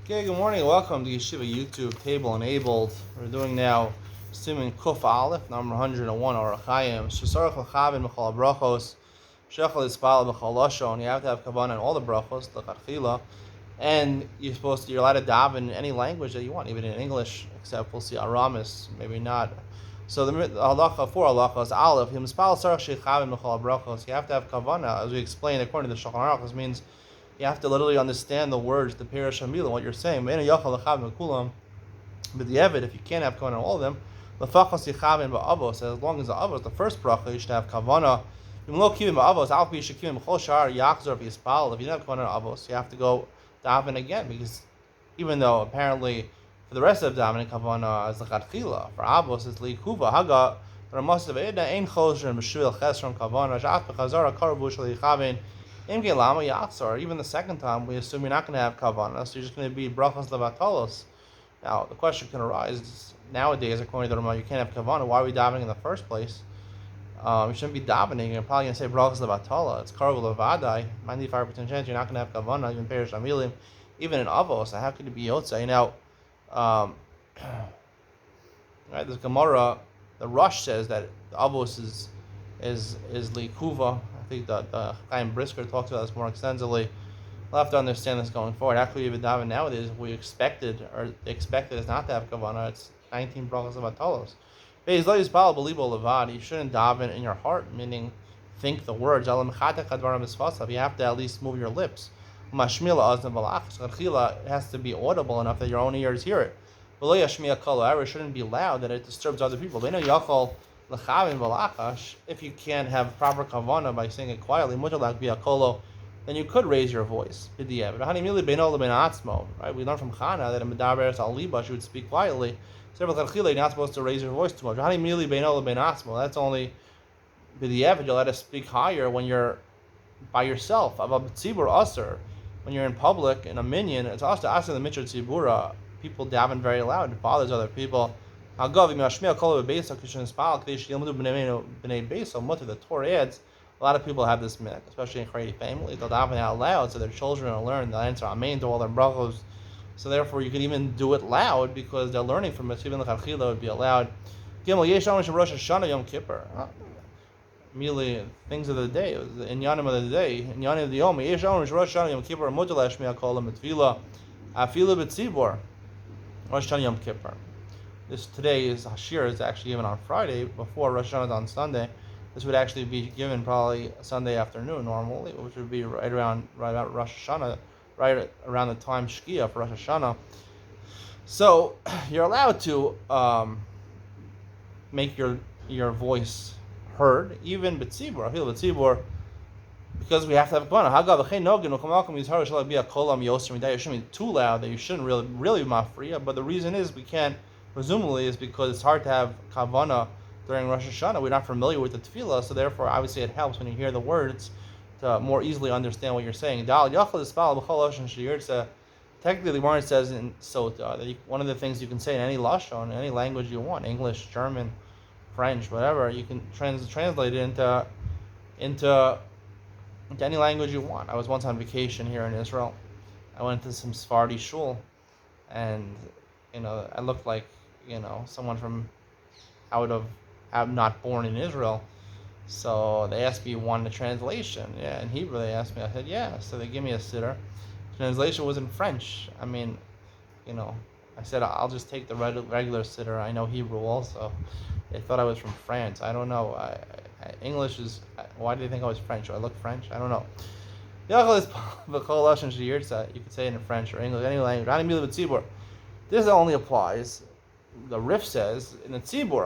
Okay, good morning. Welcome to Yeshiva YouTube Table Enabled. We're doing now Siman Kuf Aleph, number 101, Orach Chaim. Shesarach L'chavin B'chol Brachos, Shechel Yispal B'chol Lashon. You have to have kavanah in all the brachos, L'chachila, and you're allowed to daven in any language that you want, even in English, except we'll see Aramis, maybe not. So the halacha for halachas Aleph, Yispal Sarach Shechavin B'chol Brachos. You have to have kavanah, as we explained according to the Shulchan Aruch. This means you have to literally understand the words, the Pirish Hamilah, what you're saying. But the Evid, if you can't have kavanah in all of them, as long as the avos, the first bracha, you should have kavanah. If you don't have kavanah avos, you have to go daven again, because even though apparently for the rest of davening kavanah is l'chadchila, for avos is liikuva haga. There must have ein chosher and b'shvil chesron kavanah shach b'chazara karavu shalichaven. Even the second time, we assume you're not going to have kavanah, so you're just going to be brachos levatolos. Now, the question can arise, nowadays, according to the Ramah, you can't have kavanah. Why are we davening in the first place? You shouldn't be davening. You're probably going to say brachos levatola. It's karav levadai. 95% chance you're not going to have kavanah, even perish amilim, even in avos. How could it be yotzei? Now, right, this Gemara, the Rush says that the avos is likuva. I think the Chaim Brisker talks about this more extensively. We'll have to understand this going forward. Actually, even daven nowadays, we expected is not to have kavanah. It's 19 brachos of atolos. You shouldn't daven in your heart, meaning think the words. You have to at least move your lips. It has to be audible enough that your own ears hear it. It shouldn't be loud that it disturbs other people. If you can't have proper kavanah by saying it quietly, then you could raise your voice. Right? We learn from Chana that a medaber al liba, she would speak quietly. So you're not supposed to raise your voice too much. That's only b'diavad. You'll let us speak higher when you're by yourself. When you're in public in a minyan, it's also asking the mitra tzibura. People daven very loud. It bothers other people. The Torah adds, a lot of people have this myth, especially in Haredi family. They'll daven out loud so their children will learn. They'll answer amen to all their brachos. So therefore, you can even do it loud because they're learning from it. So even the Chachila would be allowed. Rosh Hashanah Yom Kippur. Immediately, things of the day, the inyanim of the day, inyanim of the Yom. Rosh Hashanah Yom Kippur. Mutal Hashmiya Kol Mitzvila. Afilu B'tzibor. Rosh Hashanah Yom Kippur. Today's Hashir is actually given on Friday, before Rosh Hashanah is on Sunday. This would actually be given probably Sunday afternoon normally, which would be right about Rosh Hashanah, right around the time Shkia for Rosh Hashanah. So you're allowed to make your voice heard, even B'tzibur. I feel B'tzibur, because we have to have kavanah. It shouldn't be too loud that you shouldn't really be mafriya. But the reason is we can't. Presumably is because it's hard to have kavanah during Rosh Hashanah. We're not familiar with the tefillah, so therefore, obviously, it helps when you hear the words to more easily understand what you're saying. Technically, the Gemara says in Sota that one of the things you can say in any lashon, in any language you want, English, German, French, whatever, you can translate it into any language you want. I was once on vacation here in Israel. I went to some Sephardi shul, and I looked like someone from I'm not born in Israel. So they asked me one translation. Yeah, in Hebrew they asked me. I said yeah. So they gave me a siddur. Translation was in French. I mean, I said I'll just take the regular siddur. I know Hebrew also. They thought I was from France. I don't know. English is. Why do they think I was French? Do I look French? I don't know. You could say it in French or English, any language. This only applies, the Rif says, in the Tzibur,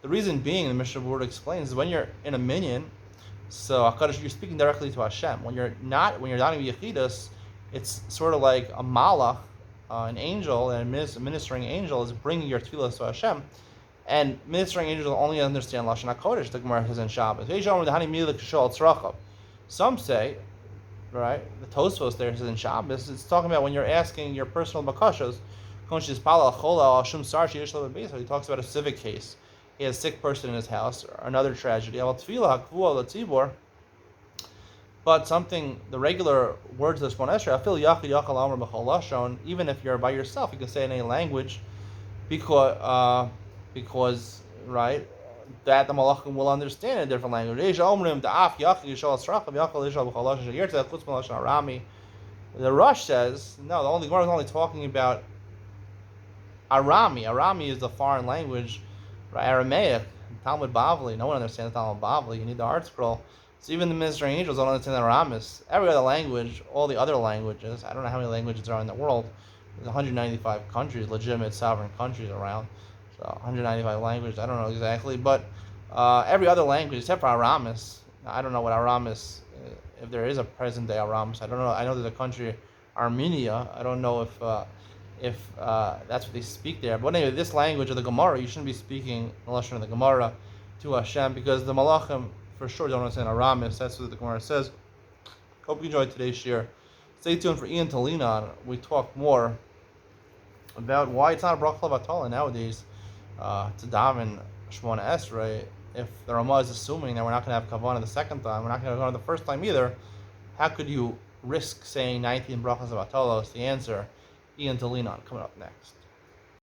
the reason being, the Mishnah Berurah explains, is when you're in a minyan, so HaKadosh, you're speaking directly to Hashem. When you're not in Yechidus, it's sort of like a malach, an angel, and a ministering angel is bringing your tefillah to Hashem, and ministering angels only understand Lashon HaKodesh, the Gemara says in Shabbos. Some say, right, the Tosfos there says in Shabbos, it's talking about when you're asking your personal bakashos. He talks about a civic case. He has a sick person in his house, or another tragedy. But something, the regular words of the Shemona Esrei, I feel Yachid Yachal Amar B'chol Lashon, even if you're by yourself, you can say in any language, because right, that the Malachim will understand in a different language. The Rush says, no, the only Gemara is only talking about Arami. Arami is the foreign language, right? Aramaic, Talmud Bavli. No one understands Talmud Bavli. You need the art scroll. So even the ministering angels don't understand Aramis. Every other language, all the other languages, I don't know how many languages there are in the world. There's 195 countries, legitimate sovereign countries around. So 195 languages, I don't know exactly. But every other language, except for Aramis. Now, I don't know what Aramis, if there is a present day Aramis. I don't know. I know there's a country, Armenia. I don't know if that's what they speak there. But anyway, this language of the Gemara, you shouldn't be speaking the Lashon of the Gemara to Hashem, because the Malachim for sure don't understand Aramis. That's what the Gemara says. Hope you enjoyed today's share. Stay tuned for Ian Talina. We talk more about why it's not a bracha levatala nowadays to daven Shemona Esrei. If the Ramah is assuming that we're not going to have kavanah the second time, we're not going to have kavanah the first time either, how could you risk saying 19 brachas levatalos? The answer, Ian Talina, coming up next.